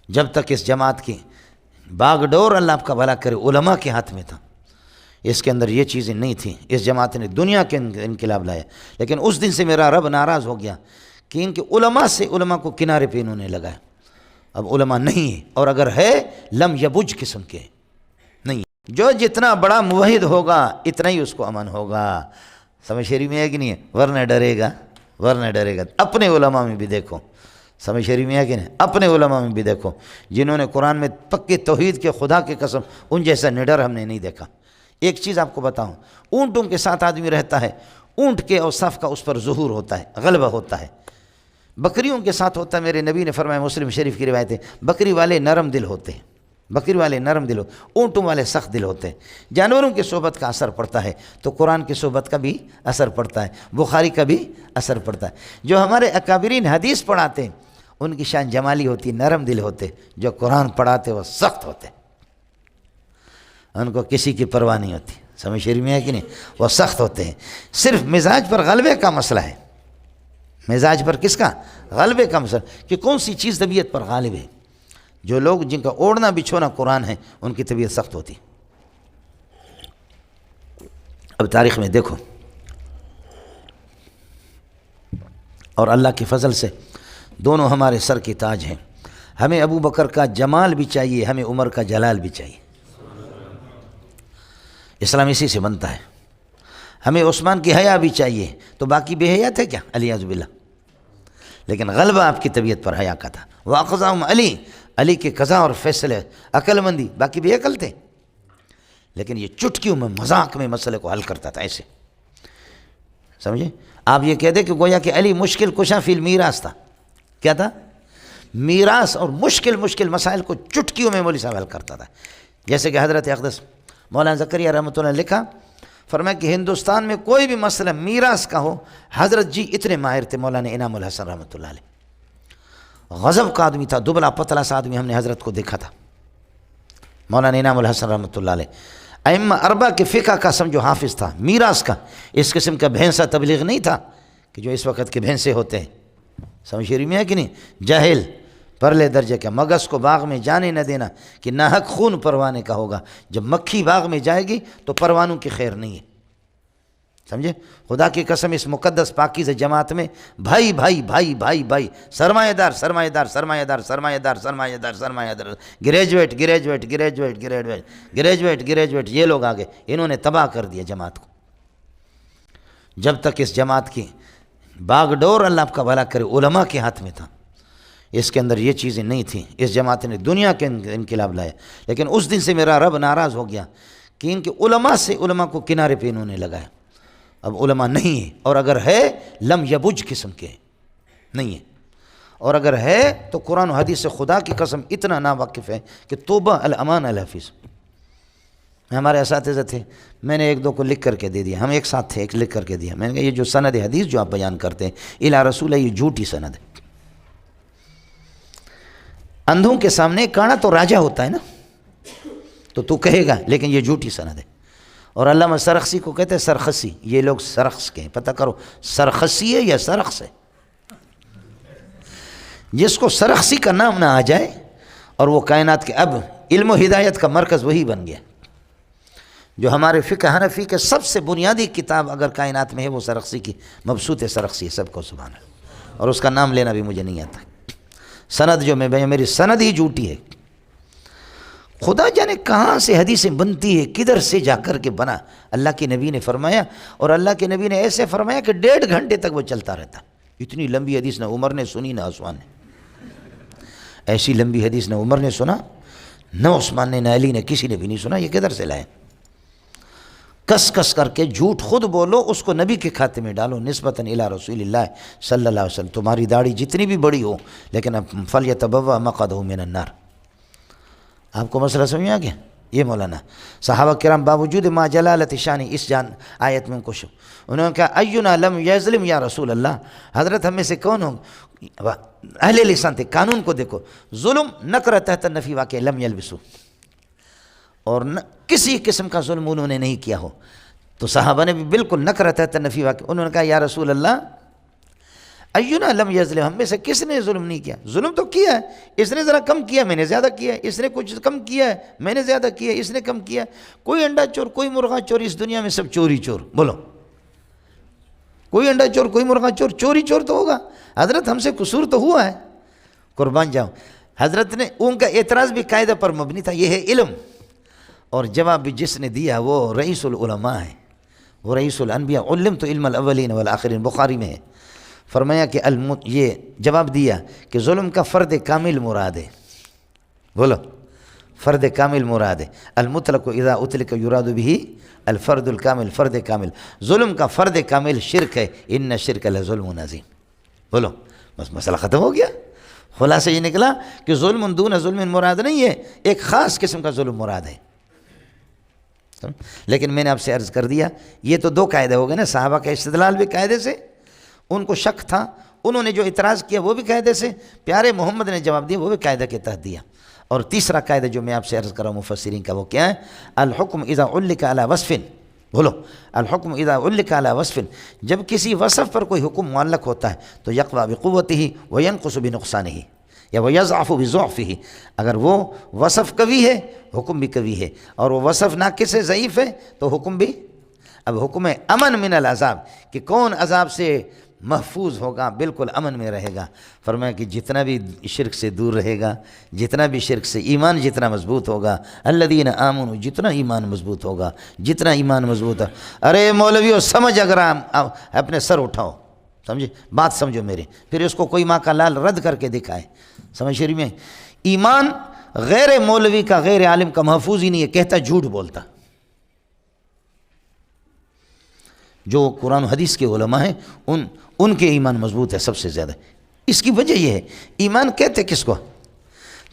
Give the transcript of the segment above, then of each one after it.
جب تک اس جماعت کی باغ ڈور اللہ آپ کا بھلا کرے علماء کے ہاتھ میں تھا، اس کے اندر یہ چیزیں نہیں تھیں، اس جماعت نے دنیا کے انقلاب لایا۔ لیکن اس دن سے میرا رب ناراض ہو گیا کہ ان کے علماء سے علماء کو کنارے پہ انہوں نے لگایا۔ اب علماء نہیں ہے، اور اگر ہے لم یبج قسم کے نہیں ہے۔ جو جتنا بڑا موحد ہوگا اتنا ہی اس کو امن ہوگا۔ سمجھ شریف میں ہے کہ نہیں ہے؟ ورنہ ڈرے گا، ورنہ ڈرے گا۔ اپنے علماء میں بھی دیکھو، سمجھ شریف میں ہے کہ نہیں؟ اپنے علماء میں بھی دیکھو جنہوں نے قرآن میں پکے توحید کے خدا کی قسم ان جیسا نڈر ہم نے نہیں دیکھا۔ ایک چیز آپ کو بتاؤں، اونٹوں کے ساتھ آدمی رہتا ہے، اونٹ کے اوصاف کا اس پر ظہور ہوتا ہے، غلبہ ہوتا ہے۔ بکریوں کے ساتھ ہوتا ہے، میرے نبی نے فرمایا، مسلم شریف کی روایت ہے، بکری والے نرم دل ہوتے ہیں، بکری والے نرم دل ہوتے، اونٹوں والے سخت دل ہوتے ہیں۔ جانوروں کی صحبت کا اثر پڑتا ہے تو قرآن کی صحبت کا بھی اثر پڑتا ہے، بخاری کا بھی اثر پڑتا ہے۔ جو ہمارے اکابرین حدیث پڑھاتے ہیں ان کی شان جمالی ہوتی، نرم دل ہوتے، جو قرآن پڑھاتے وہ سخت ہوتے، ان کو کسی کی پرواہ نہیں ہوتی۔ سمجھ شریف میں ہے کہ نہیں؟ وہ سخت ہوتے ہیں۔ صرف مزاج پر غلبے کا مسئلہ ہے، مزاج پر کس کا؟ غلبے کا مسئلہ، کہ کون سی چیز طبیعت پر غالب ہے۔ جو لوگ جن کا اوڑھنا بچھونا قرآن ہے ان کی طبیعت سخت ہوتی۔ اب تاریخ میں دیکھو، اور اللہ کے فضل سے دونوں ہمارے سر کے تاج ہیں۔ ہمیں ابو بکر کا جمال بھی چاہیے، ہمیں عمر کا جلال بھی چاہیے۔ اسلام اسی سے بنتا ہے۔ ہمیں عثمان کی حیا بھی چاہیے، تو باقی بے حیا تھے کیا؟ علیہ باللہ، لیکن غلبہ آپ کی طبیعت پر حیا کا تھا۔ وَأَقْضَاهُمْ علی، علی کے قضا اور فیصلے، عقل مندی، باقی بے عقل تھے، لیکن یہ چٹکیوں میں مذاق میں مسئلے کو حل کرتا تھا ایسے۔ سمجھے؟ آپ یہ کہہ دیں کہ گویا کہ علی مشکل کشا فی المیراث تھا۔ کیا تھا؟ میراث اور مشکل مسائل کو چٹکیوں میں مولوی صاحب حل کرتا تھا۔ جیسے کہ حضرت اقدس مولانا زکریا رحمۃ اللہ نے لکھا، فرمایا کہ ہندوستان میں کوئی بھی مسئلہ میراث کا ہو، حضرت جی اتنے ماہر تھے۔ مولانا انعام الحسن رحمۃ اللہ علیہ غضب کا آدمی تھا، دبلا پتلا سا آدمی، ہم نے حضرت کو دیکھا تھا۔ مولانا انعام الحسن رحمۃ اللہ علیہ ائمہ اربع کے فقہ کا سمجھو حافظ تھا، میراث کا اس قسم کا بھینسا تبلیغ نہیں تھا کہ جو اس وقت کے بھینسے ہوتے ہیں۔ سمجھ شریف میں ہے کہ نہیں؟ جاہل پرلے درجے کا، مگس کو باغ میں جانے نہ دینا کہ ناحق خون پروانے کا ہوگا۔ جب مکھی باغ میں جائے گی تو پروانوں کی خیر نہیں ہے۔ سمجھے؟ خدا کی قسم اس مقدس پاکیزہ جماعت میں بھائی بھائی بھائی بھائی بھائی، سرمایہ دار سرمایہ دار سرمایہ دار سرمایہ دار سرمایہ دار سرمایہ دار، graduate graduate graduate graduate graduate graduate, یہ لوگ آگے، انہوں نے تباہ کر دیا جماعت کو۔ جب تک اس جماعت کی باغ ڈور اللہ آپ کا بھلا کرے علماء کے ہاتھ میں تھا، اس کے اندر یہ چیزیں نہیں تھیں، اس جماعت نے دنیا کے انقلاب لایا۔ لیکن اس دن سے میرا رب ناراض ہو گیا کہ ان کے علماء سے علماء کو کنارے پہ انہوں نے لگایا۔ اب علماء نہیں ہے، اور اگر ہے لم یبج قسم کے نہیں ہے، اور اگر ہے تو قرآن و حدیث سے خدا کی قسم اتنا ناواقف ہے کہ توبہ الامان الحفیظ۔ ہمارے اساتذہ تھے، میں نے ایک دو کو لکھ کر کے دے دیا، ہم ایک ساتھ تھے، ایک لکھ کر کے دیا، میں نے کہا یہ جو سند حدیث جو آپ بیان کرتے ہیں الی رسول ہے، یہ جھوٹی سند ہے۔ اندھوں کے سامنے کانا تو راجہ ہوتا ہے نا، تو کہے گا، لیکن یہ جھوٹی سند ہے۔ اور علامہ سرخسی کو کہتے ہیں سرخسی، یہ لوگ سرخس کے ہیں، پتہ کرو سرخسی ہے یا سرخس ہے۔ جس کو سرخسی کا نام نہ آ جائے، اور وہ کائنات کے اب علم و ہدایت کا مرکز وہی بن گیا۔ جو ہمارے فقہ حنفی کے سب سے بنیادی کتاب اگر کائنات میں ہے وہ سرخسی کی مبسوط سرخسی ہے، سب کو سبحان اللہ، اور اس کا نام لینا بھی مجھے نہیں آتا۔ سند جو میں میری سند ہی جھوٹی ہے۔ خدا جانے کہاں سے حدیثیں بنتی ہے، کدھر سے جا کر کے بنا۔ اللہ کے نبی نے فرمایا، اور اللہ کے نبی نے ایسے فرمایا کہ 1.5 گھنٹے تک وہ چلتا رہتا۔ اتنی لمبی حدیث نہ عمر نے سنی نہ عثمان نے، ایسی لمبی حدیث نہ عمر نے سنا، نہ عثمان نے، نہ علی نے، کسی نے بھی نہیں سنا۔ یہ کدھر سے لائے؟ کس کس کر کے جھوٹ خود بولو، اس کو نبی کے کھاتے میں ڈالو، نسبتاً الی رسول اللہ صلی اللہ علیہ وسلم۔ تمہاری داڑھی جتنی بھی بڑی ہو، لیکن اب فلیتبوأ مقعدہ من النار۔ آپ کو مسئلہ سمجھ آ گیا؟ یہ مولانا صحابہ کرام باوجود ما جلالت شانی اس آیت میں کچھ انہوں نے کہا اینا لم یظلم یا رسول اللہ، حضرت ہم میں سے کون ہوں؟ اہل لسان تھے، قانون کو دیکھو، ظلم نکرہ تحت النفی واقع لم یلبسو، اور کسی قسم کا ظلم انہوں نے نہیں کیا ہو، تو صحابہ نے بھی بالکل نکرہ تحت النفی واقع، انہوں نے کہا یا رسول اللہ اینا لم یظلم، ہم میں سے کس نے ظلم نہیں کیا؟ ظلم تو کیا ہے، اس نے ذرا کم کیا میں نے زیادہ کیا ہے، اس نے کچھ کم کیا ہے میں نے زیادہ کیا ہے، اس نے کم کیا ہے۔ کوئی انڈا چور، کوئی مرغا چور، اس دنیا میں سب چوری چور، بولو کوئی انڈا چور، کوئی مرغا چور، چوری چور تو ہوگا۔ حضرت ہم سے قصور تو ہوا ہے، قربان جاؤں۔ حضرت نے ان کا اعتراض بھی قاعدہ پر مبنی تھا، یہ ہے علم، اور جواب بھی جس نے دیا وہ رئیس العلماء ہے، وہ رئیس الانبیاء، علمت علم الاولین والآخرین، بخاری میں ہے۔ فرمایا کہ یہ جواب دیا کہ ظلم کا فرد کامل مراد ہے، بولو فرد کامل مراد ہے۔ المطلق اذا اطلق یراد به الفرد الکامل، فرد کامل۔ ظلم کا فرد کامل شرک ہے، ان الشرک لظلم عظیم، بولو بس مسئلہ ختم ہو گیا۔ خلاصہ یہ نکلا کہ ظلم دون ظلم مراد نہیں ہے، ایک خاص قسم کا ظلم مراد ہے۔ لیکن میں نے آپ سے عرض کر دیا یہ تو دو قاعدے ہو گئے نا، صحابہ کا استدلال بھی قاعدے سے، ان کو شک تھا، انہوں نے جو اعتراض کیا وہ بھی قاعدے سے، پیارے محمد نے جواب دیا وہ بھی قاعدہ کے تحت دیا۔ اور تیسرا قاعدہ جو میں آپ سے عرض کر رہا ہوں مفسرین کا، وہ کیا ہے؟ الحکم اذا علق علی وصف، بولو الحکم اذا علق علی وصف، جب کسی وصف پر کوئی حکم معلق ہوتا ہے تو یقوی بقوتہ وینقص بنقصانہ، یا ویضعف بضعفہ، اگر وہ وصف قوی ہے حکم بھی قوی ہے، اور وہ وصف ناقص ہے ضعیف ہے تو حکم بھی۔ اب حکم ہے امن من العذاب، کہ کون عذاب سے محفوظ ہوگا، بالکل امن میں رہے گا۔ فرمایا کہ جتنا بھی شرک سے دور رہے گا، جتنا بھی شرک سے ایمان جتنا مضبوط ہوگا، الذین آمنوا، جتنا ایمان مضبوط ہوگا، جتنا ایمان مضبوط ہے۔ ارے مولویو سمجھ، اگر اپنے سر اٹھاؤ، سمجھے بات، سمجھو میرے، پھر اس کو کوئی ماں کا لال رد کر کے دکھائے، سمجھ شریف میں ایمان غیر مولوی کا، غیر عالم کا محفوظ ہی نہیں ہے، کہتا جھوٹ بولتا۔ جو قرآن و حدیث کے علماء ہیں ان کے ایمان مضبوط ہے سب سے زیادہ۔ اس کی وجہ یہ ہے، ایمان کہتے کس کو؟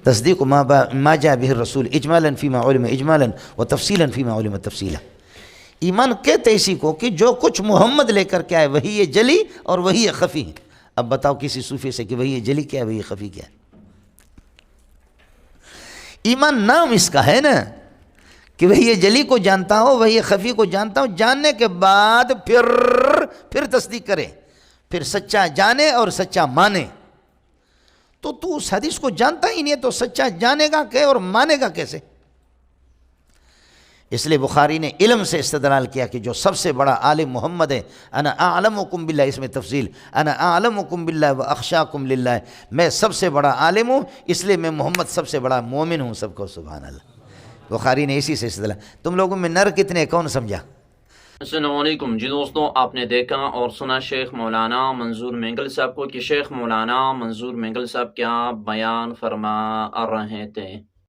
تصدیق ما جاء به الرسول اجمالا فيما علم اجمالا وتفصیلا فيما علم تفصیلا۔ ایمان کہتے اسی کو کہ جو کچھ محمد لے کر کے آئے وہی یہ جلی اور وہی یہ خفی ہے۔ اب بتاؤ کسی صوفی سے کہ وہی یہ جلی کیا ہے وہی یہ خفی کیا ہے؟ ایمان نام اس کا ہے نا، کہ وہی یہ جلی کو جانتا ہو وہی یہ خفی کو جانتا ہو، جاننے کے بعد پھر تصدیق کرے، پھر سچا جانے اور سچا مانے۔ تو اس حدیث کو جانتا ہی نہیں ہے تو سچا جانے گا کہ اور مانے گا کیسے؟ اس لیے بخاری نے علم سے استدلال کیا کہ جو سب سے بڑا عالم محمد ہے، انا اعلمکم باللہ، اس میں تفصیل، انا اعلمکم باللہ واخشاکم للہ، میں سب سے بڑا عالم ہوں اس لیے میں محمد سب سے بڑا مومن ہوں، سب کو سبحان اللہ۔ بخاری نے اسی سے استدلال۔ تم لوگوں میں نر کتنے، کون سمجھا؟ السلام علیکم جی دوستوں، آپ نے دیکھا اور سنا شیخ مولانا منظور مینگل صاحب کو کہ شیخ مولانا منظور مینگل صاحب کیا بیان فرما رہے تھے۔